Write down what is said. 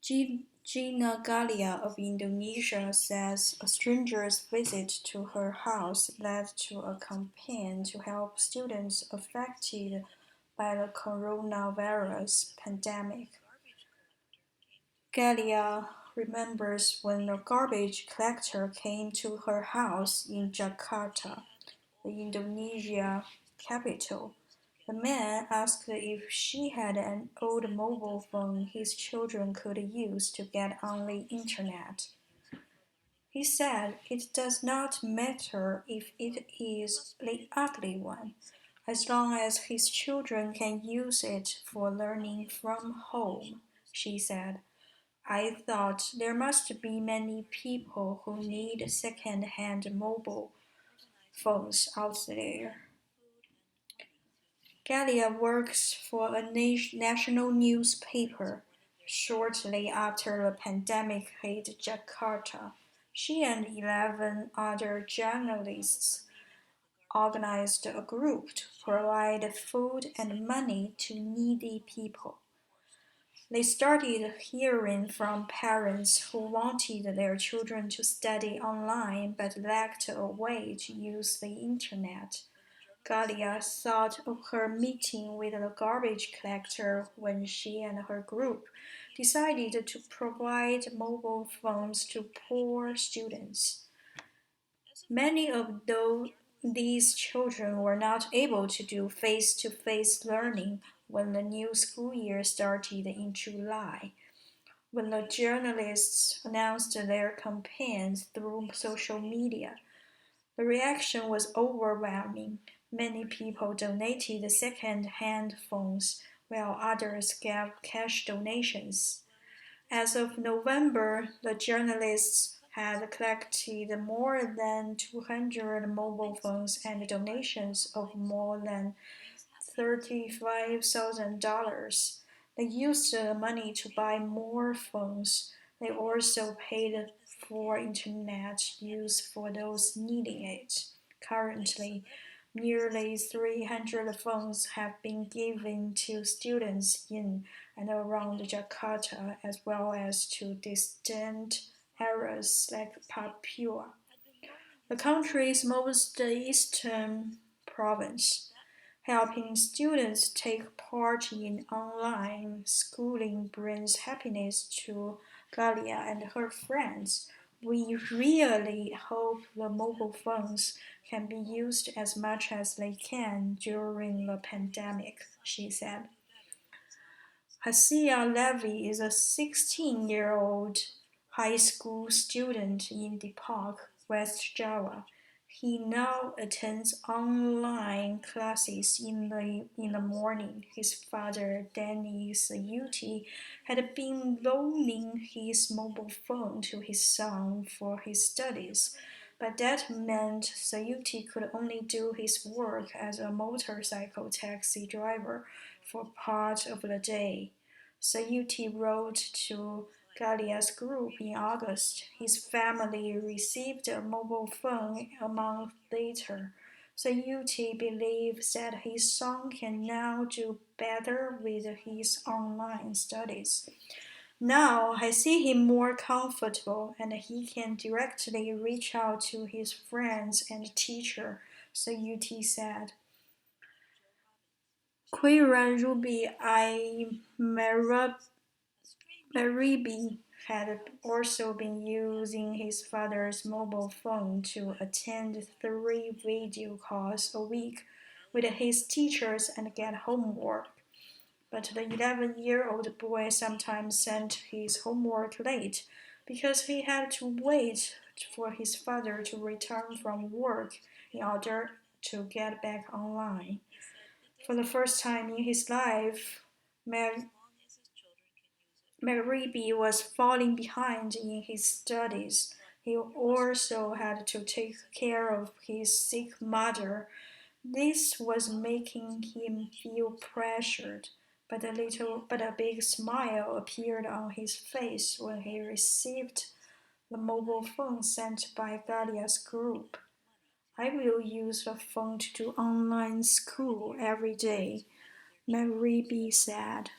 Gina Galia of Indonesia says a stranger's visit to her house led to a campaign to help students affected by the coronavirus pandemic. Galia remembers when a garbage collector came to her house in Jakarta, the Indonesia capital. The man asked if she had an old mobile phone his children could use to get on the internet. He said it does not matter if it is the ugly one, as long as his children can use it for learning from home, she said. I thought there must be many people who need second-hand mobile phones out there. Galia works for a national newspaper. Shortly after the pandemic hit Jakarta, she and 11 other journalists organized a group to provide food and money to needy people. They started hearing from parents who wanted their children to study online but lacked a way to use the internet. Galia thought of her meeting with the garbage collector when she and her group decided to provide mobile phones to poor students. Many of these children were not able to do face to face learning when the new school year started in July. When the journalists announced their campaigns through social media, the reaction was overwhelming. Many people donated second-hand phones, while others gave cash donations. As of November, the journalists had collected more than 200 mobile phones and donations of more than $35,000. They used the money to buy more phones. They also paid for internet use for those needing it. Currently, nearly 300 phones have been given to students in and around Jakarta, as well as to distant areas like Papua, the country's most eastern province. Helping students take part in online schooling brings happiness to Galia and her friends. We really hope the mobile phones can be used as much as they can during the pandemic, she said. Hasia Levy is a 16-year-old high school student in Depok, West Java. He now attends online classes in the morning. His father, Danny Sayuti, had been loaning his mobile phone to his son for his studies, but that meant Sayuti could only do his work as a motorcycle taxi driver for part of the day. Sayuti wrote to Galia's group in August. His family received a mobile phone a month later. Sayuti believes that his son can now do better with his online studies. Now I see him more comfortable and he can directly reach out to his friends and teacher, Sayuti said. Quiran Ruby I Maribi had also been using his father's mobile phone to attend 3 video calls a week with his teachers and get homework. But the 11-year-old boy sometimes sent his homework late because he had to wait for his father to return from work in order to get back online. For the first time in his life, Maribi was falling behind in his studies. He also had to take care of his sick mother. This was making him feel pressured, but a big smile appeared on his face when he received the mobile phone sent by Galia's group. I will use the phone to do online school every day, Maribi said.